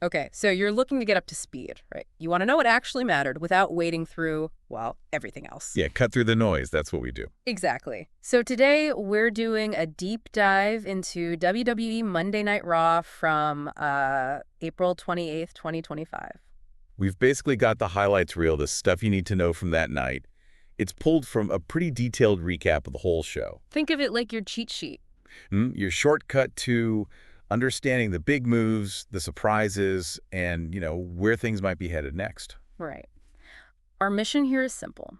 Okay, so you're looking to get up to speed, right? You want to know what actually mattered without wading through, well, everything else. Yeah, cut through the noise. That's what we do. Exactly. So today we're doing a deep dive into WWE Monday Night Raw from April 28th, 2025. We've basically got the highlights reel, the stuff you need to know from that night. It's pulled from a pretty detailed recap of the whole show. Think of it like your cheat sheet. Your shortcut to understanding the big moves, the surprises, and, where things might be headed next. Right. Our mission here is simple.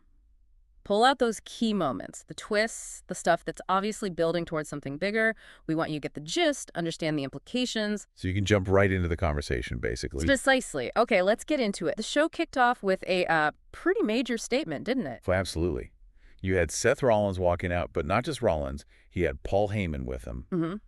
Pull out those key moments, the twists, the stuff that's obviously building towards something bigger. We want you to get the gist, understand the implications. So you can jump right into the conversation, basically. Precisely. Okay, let's get into it. The show kicked off with a pretty major statement, didn't it? Oh, absolutely. You had Seth Rollins walking out, but not just Rollins. He had Paul Heyman with him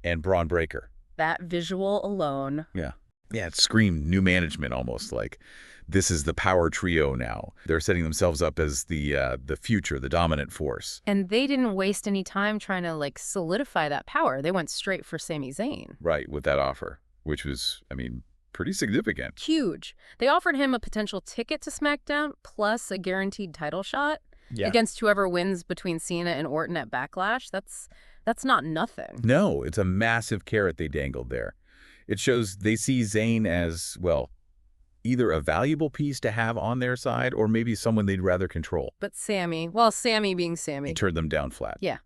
and Braun Breaker. That visual alone. Yeah. Yeah, it screamed new management almost, like this is the power trio now. They're setting themselves up as the future, the dominant force. And they didn't waste any time trying to, solidify that power. They went straight for Sami Zayn. Right, with that offer, which was, pretty significant. Huge. They offered him a potential ticket to SmackDown plus a guaranteed title shot against whoever wins between Cena and Orton at Backlash. That's not nothing. No, it's a massive carrot they dangled there. It shows they see Zayn as, well, either a valuable piece to have on their side or maybe someone they'd rather control. But Sami being Sami. He turned them down flat. Yeah.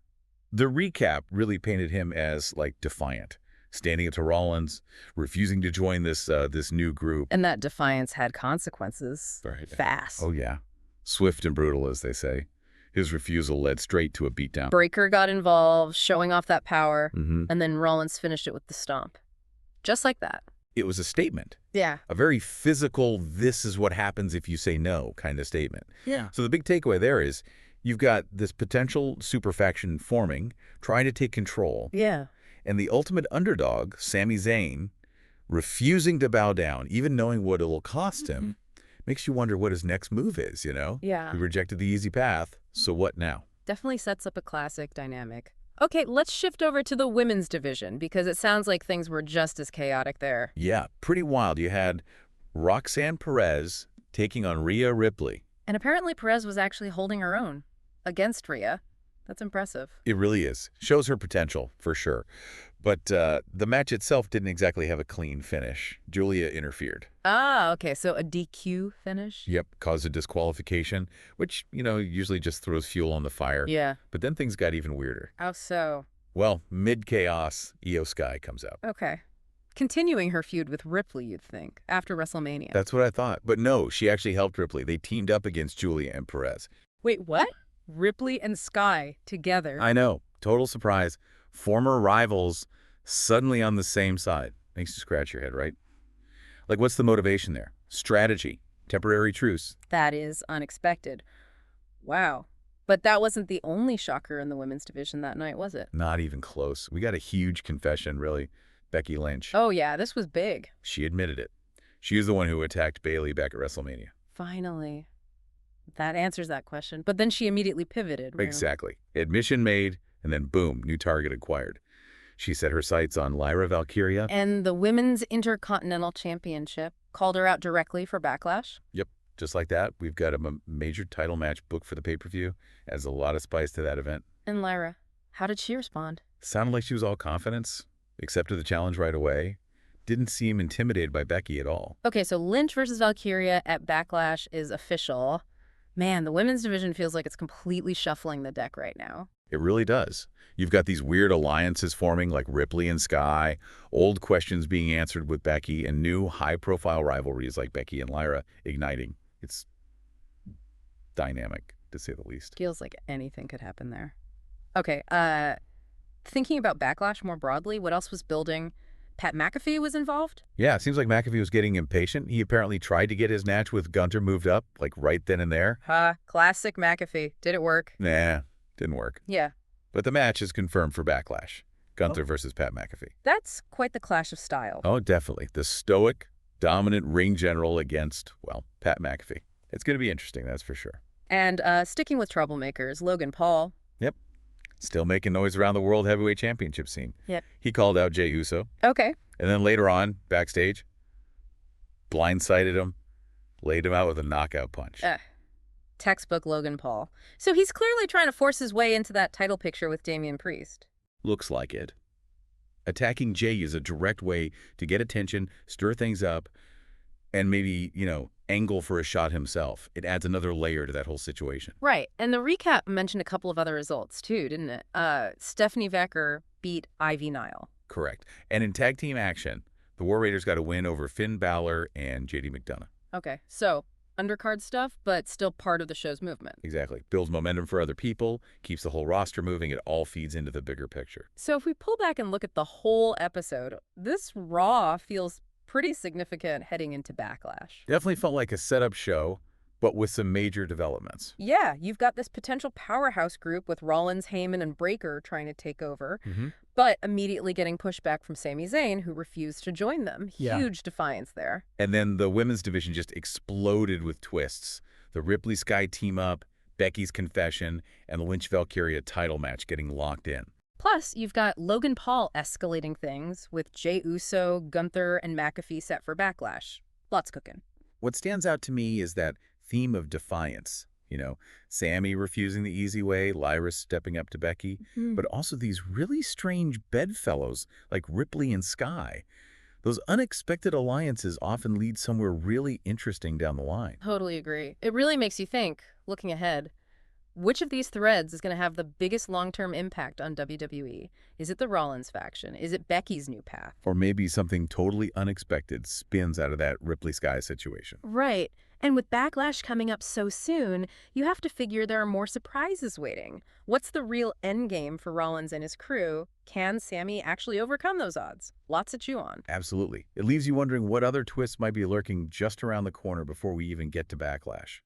The recap really painted him as, defiant, standing up to Rollins, refusing to join this new group. And that defiance had consequences. Right. Fast. Oh, yeah. Swift and brutal, as they say. His refusal led straight to a beatdown. Breaker got involved, showing off that power, Mm-hmm. and then Rollins finished it with the stomp. Just like that. It was a statement. Yeah. A very physical, this is what happens if you say no kind of statement. Yeah. So the big takeaway there is you've got this potential super faction forming, trying to take control. Yeah. And the ultimate underdog, Sami Zayn, refusing to bow down, even knowing what it'll cost him, makes you wonder what his next move is, Yeah. He rejected the easy path, so what now? Definitely sets up a classic dynamic. Okay, let's shift over to the women's division, because it sounds like things were just as chaotic there. Yeah, pretty wild. You had Roxanne Perez taking on Rhea Ripley. And apparently Perez was actually holding her own against Rhea. That's impressive. It really is. Shows her potential, for sure. But the match itself didn't exactly have a clean finish. Julia interfered. Ah, okay, so a DQ finish? Yep, caused a disqualification, which, usually just throws fuel on the fire. Yeah. But then things got even weirder. How so? Well, mid-chaos, Io Sky comes out. Okay. Continuing her feud with Ripley, you'd think, after WrestleMania. That's what I thought. But no, she actually helped Ripley. They teamed up against Julia and Perez. Wait, what? Ripley and Sky together? I know. Total surprise. Former rivals suddenly on the same side. Makes you scratch your head, right? What's the motivation there? Strategy. Temporary truce. That is unexpected. Wow. But that wasn't the only shocker in the women's division that night, was it? Not even close. We got a huge confession, really. Becky Lynch. Oh, yeah, this was big. She admitted it. She is the one who attacked Bayley back at WrestleMania. Finally. That answers that question. But then she immediately pivoted. Right? Exactly. Admission made, and then boom, new target acquired. She set her sights on Lyra Valkyria. And the Women's Intercontinental Championship called her out directly for Backlash. Yep. Just like that, we've got a major title match booked for the pay-per-view. Adds a lot of spice to that event. And Lyra, how did she respond? Sounded like she was all confidence. Accepted the challenge right away. Didn't seem intimidated by Becky at all. Okay, so Lynch versus Valkyria at Backlash is official. Man, the women's division feels like it's completely shuffling the deck right now. It really does. You've got these weird alliances forming like Ripley and Sky, old questions being answered with Becky, and new high-profile rivalries like Becky and Lyra igniting. It's dynamic, to say the least. Feels like anything could happen there. Okay, thinking about Backlash more broadly, what else was building? Pat McAfee was involved? Yeah, it seems like McAfee was getting impatient. He apparently tried to get his match with Gunther moved up, right then and there. Classic McAfee. Did it work? Nah, didn't work. Yeah. But the match is confirmed for Backlash. Gunther versus Pat McAfee. That's quite the clash of style. Oh, definitely. The stoic, dominant ring general against, well, Pat McAfee. It's going to be interesting, that's for sure. And sticking with troublemakers, Logan Paul. Yep. Still making noise around the World Heavyweight Championship scene. Yep. He called out Jey Uso. Okay. And then later on, backstage, Blindsided him, laid him out with a knockout punch. Eh, textbook Logan Paul. So he's clearly trying to force his way into that title picture with Damian Priest. Looks like it. Attacking Jay is a direct way to get attention, stir things up, and maybe, angle for a shot himself. It adds another layer to that whole situation. Right. And the recap mentioned a couple of other results, too, didn't it? Stephanie Vecker beat Ivy Nile. Correct. And in tag team action, the War Raiders got a win over Finn Balor and JD McDonough. Okay. So, undercard stuff, but still part of the show's movement. Exactly. Builds momentum for other people, keeps the whole roster moving. It all feeds into the bigger picture. So if we pull back and look at the whole episode, this Raw feels pretty significant heading into Backlash. Definitely felt like a setup show, but with some major developments. Yeah, you've got this potential powerhouse group with Rollins, Heyman, and Breakker trying to take over, but immediately getting pushback from Sami Zayn, who refused to join them. Yeah. Huge defiance there. And then the women's division just exploded with twists. The Ripley Sky team-up, Becky's confession, and the Lynch-Valkyria title match getting locked in. Plus, you've got Logan Paul escalating things with Jey Uso, Gunther, and McAfee set for Backlash. Lots cooking. What stands out to me is that theme of defiance. Sami refusing the easy way, Lyra stepping up to Becky, but also these really strange bedfellows like Ripley and Sky. Those unexpected alliances often lead somewhere really interesting down the line. Totally agree. It really makes you think, looking ahead, which of these threads is going to have the biggest long-term impact on WWE? Is it the Rollins faction? Is it Becky's new path? Or maybe something totally unexpected spins out of that Ripley Sky situation. Right. And with Backlash coming up so soon, you have to figure there are more surprises waiting. What's the real endgame for Rollins and his crew? Can Sami actually overcome those odds? Lots to chew on. Absolutely. It leaves you wondering what other twists might be lurking just around the corner before we even get to Backlash.